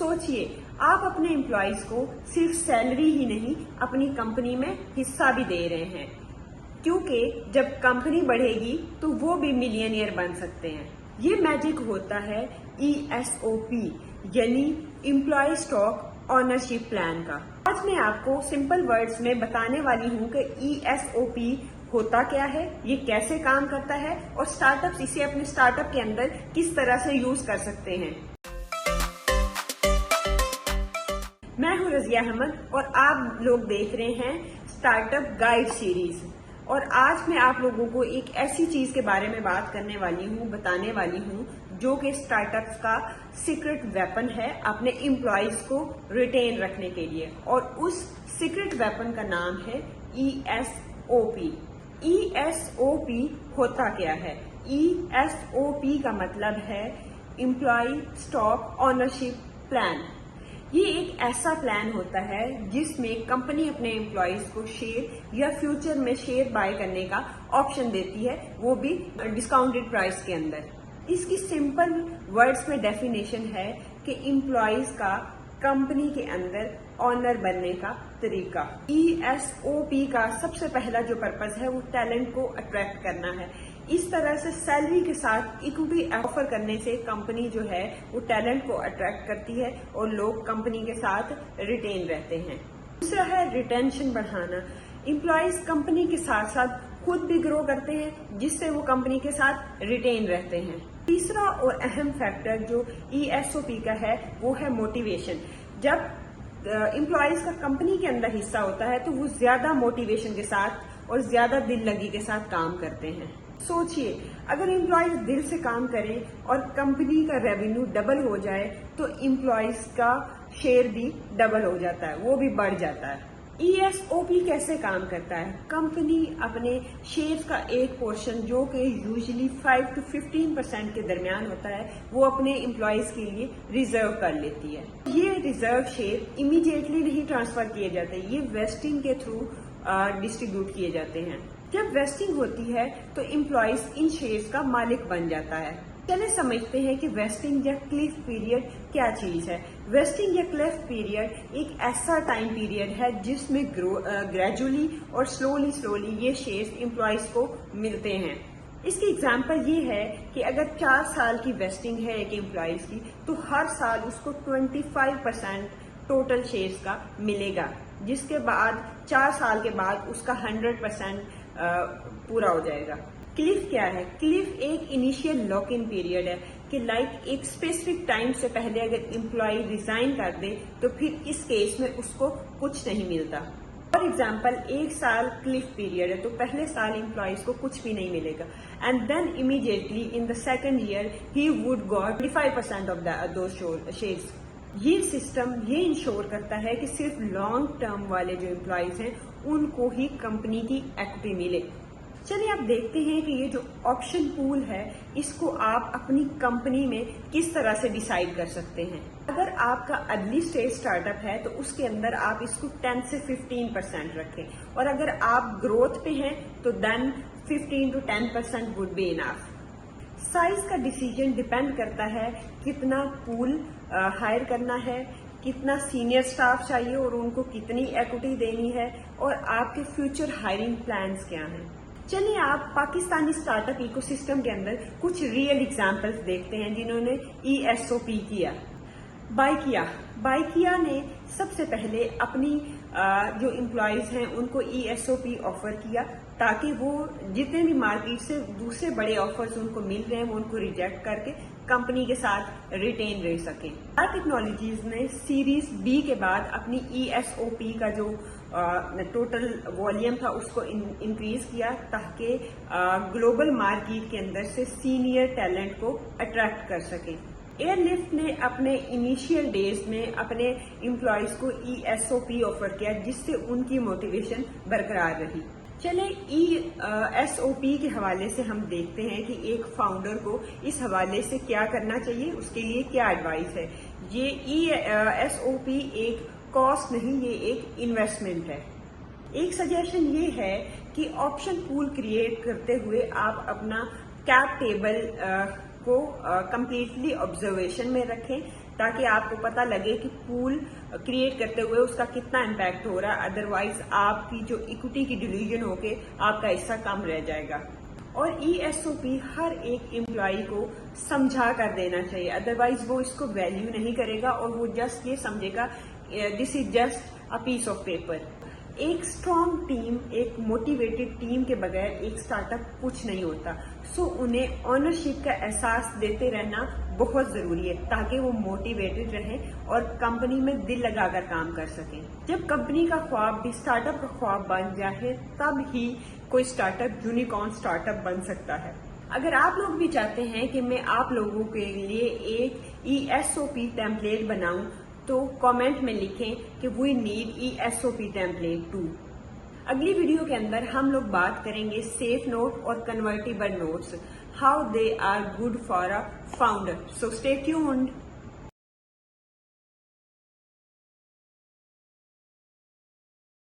सोचिए, आप अपने एम्प्लॉइज को सिर्फ सैलरी ही नहीं अपनी कंपनी में हिस्सा भी दे रहे हैं, क्योंकि जब कंपनी बढ़ेगी तो वो भी मिलियनियर बन सकते हैं। ये मैजिक होता है ESOP यानी एम्प्लॉय स्टॉक ओनरशिप प्लान का। आज मैं आपको सिंपल वर्ड्स में बताने वाली हूँ कि ESOP होता क्या है, ये कैसे काम करता है और स्टार्टअप्स इसे अपने स्टार्टअप के अंदर किस तरह से यूज कर सकते हैं। मैं हूँ रजिया अहमद और आप लोग देख रहे हैं स्टार्टअप गाइड सीरीज। और आज मैं आप लोगों को एक ऐसी चीज के बारे में बात करने वाली हूँ, बताने वाली हूँ, जो कि स्टार्टअप्स का सीक्रेट वेपन है अपने एम्प्लॉइज को रिटेन रखने के लिए। और उस सीक्रेट वेपन का नाम है ESOP। ESOP होता क्या है? ESOP का मतलब है एम्प्लॉय स्टॉक ओनरशिप प्लान। ये एक ऐसा प्लान होता है जिसमें कंपनी अपने एम्प्लॉइज को शेयर या फ्यूचर में शेयर बाय करने का ऑप्शन देती है, वो भी डिस्काउंटेड प्राइस के अंदर। इसकी सिंपल वर्ड्स में डेफिनेशन है कि एम्प्लॉइज का कंपनी के अंदर ऑनर बनने का तरीका। ESOP का सबसे पहला जो पर्पस है वो टैलेंट को अट्रैक्ट करना है। इस तरह से सैलरी के साथ इक्विटी ऑफर करने से कंपनी जो है वो टैलेंट को अट्रैक्ट करती है और लोग कंपनी के साथ रिटेन रहते हैं। दूसरा है रिटेंशन बढ़ाना। एम्प्लॉइज कंपनी के साथ साथ खुद भी ग्रो करते हैं, जिससे वो कंपनी के साथ रिटेन रहते हैं। तीसरा और अहम फैक्टर जो ESOP का है वो है मोटिवेशन। जब एम्प्लॉइज का कंपनी के अंदर हिस्सा होता है तो वो ज्यादा मोटिवेशन के साथ और ज्यादा दिल लगी के साथ काम करते हैं। सोचिए, अगर एम्प्लॉइज दिल से काम करें और कंपनी का रेवेन्यू डबल हो जाए तो एम्प्लॉइज का शेयर भी डबल हो जाता है, वो भी बढ़ जाता है। ESOP कैसे काम करता है? कंपनी अपने शेयर्स का एक पोर्शन जो कि यूजुअली 5 to 15% के दरमियान होता है, वो अपने एम्प्लॉइज के लिए रिजर्व कर लेती है। ये रिजर्व शेयर इमीडिएटली नहीं ट्रांसफर किए जाते, ये वेस्टिंग के थ्रू डिस्ट्रीब्यूट किए जाते हैं। जब वेस्टिंग होती है तो एम्प्लॉइज इन शेयर्स का मालिक बन जाता है। चलिए समझते हैं कि वेस्टिंग या क्लिफ पीरियड क्या चीज है। वेस्टिंग या क्लिफ पीरियड एक ऐसा टाइम पीरियड है जिसमें ग्रेजुअली और स्लोली ये शेयर्स एम्प्लॉइज को मिलते हैं। इसकी एग्जांपल ये है कि अगर 4 साल की वेस्टिंग है एक एम्प्लॉइज की, तो हर साल उसको 25% टोटल शेयर्स का मिलेगा, जिसके बाद 4 साल के बाद उसका 100% पूरा हो जाएगा। क्लिफ क्या है? क्लिफ एक इनिशियल लॉक इन पीरियड है कि एक स्पेसिफिक टाइम से पहले अगर एम्प्लॉय रिजाइन कर दे तो फिर इस केस में उसको कुछ नहीं मिलता। फॉर एग्जाम्पल 1 साल क्लिफ पीरियड है तो पहले साल एम्प्लॉइज को कुछ भी नहीं मिलेगा, and then immediately in the second year ही would got 25% of those shares. ये सिस्टम ये इंश्योर करता है कि सिर्फ लॉन्ग टर्म वाले जो एम्प्लॉइज हैं उनको ही कंपनी की इक्विटी मिले। चलिए आप देखते हैं कि ये जो ऑप्शन पूल है इसको आप अपनी कंपनी में किस तरह से डिसाइड कर सकते हैं। अगर आपका अर्ली स्टेज स्टार्टअप है तो उसके अंदर आप इसको 10 से 15% रखें, और अगर आप ग्रोथ पे हैं तो then 15 to 10% would be enough. Size का डिसीजन डिपेंड करता है कितना पूल हायर करना है, कितना सीनियर स्टाफ चाहिए और उनको कितनी इक्विटी देनी है, और आपके फ्यूचर हायरिंग प्लान्स क्या हैं। चलिए आप पाकिस्तानी स्टार्टअप इकोसिस्टम के अंदर कुछ रियल एग्जांपल्स देखते हैं जिन्होंने ESOP किया। बाइकिया ने सबसे पहले अपनी जो एम्प्लॉइज हैं उनको ESOP ऑफर किया, ताकि वो जितने भी मार्केट से दूसरे बड़े ऑफर्स उनको मिल रहे हैं वो उनको रिजेक्ट करके कंपनी के साथ रिटेन रह सकें। स्टार टेक्नोलॉजीज ने सीरीज B के बाद अपनी ESOP का जो टोटल वॉल्यूम था उसको इंक्रीज किया, ताकि ग्लोबल मार्केट के अंदर से सीनियर टैलेंट को अट्रैक्ट कर सके। एयरलिफ्ट ने अपने इनिशियल डेज में अपने एम्प्लॉइज को ESOP ऑफर किया, जिससे उनकी मोटिवेशन बरकरार रही। चले ESOP के हवाले से हम देखते हैं कि एक फाउंडर को इस हवाले से क्या करना चाहिए, उसके लिए क्या एडवाइस है। ये ESOP एक कॉस्ट नहीं, ये एक इन्वेस्टमेंट है। एक सजेशन ये है कि ऑप्शन पूल क्रिएट करते हुए आप अपना कैप टेबल को कंप्लीटली ऑब्जर्वेशन में रखें, تاکہ آپ کو پتہ لگے کہ پول کریٹ کرتے ہوئے اس کا کتنا امپیکٹ ہو رہا ہے. ادروائز آپ کی جو اکوٹی کی ڈیلیوژن ہو کے آپ کا حصہ کم رہ جائے گا. اور ESOP ہر ایک امپلائی کو سمجھا کر دینا چاہیے، ادروائز وہ اس کو ویلیو نہیں کرے گا اور وہ جسٹ یہ سمجھے گا this is just a piece of paper. ایک اسٹرانگ ٹیم، ایک موٹیویٹڈ ٹیم کے بغیر ایک اسٹارٹ اپ کچھ نہیں ہوتا. سو انہیں آنرشپ کا احساس دیتے رہنا بہت ضروری ہے تاکہ وہ موٹیویٹڈ رہیں اور کمپنی میں دل لگا کر کام کر سکیں. جب کمپنی کا خواب بھی اسٹارٹ اپ کا خواب بن جائے تب ہی کوئی startup unicorn startup بن سکتا ہے. اگر آپ لوگ بھی چاہتے ہیں کہ میں آپ لوگوں کے لیے ایک ESOP ٹیمپلیٹ بناؤں تو کامنٹ میں لکھیں کہ we need ESOP template to. اگلی ویڈیو کے اندر ہم لوگ بات کریں گے سیف نوٹ اور convertible notes, how they are good for a founder. So stay tuned.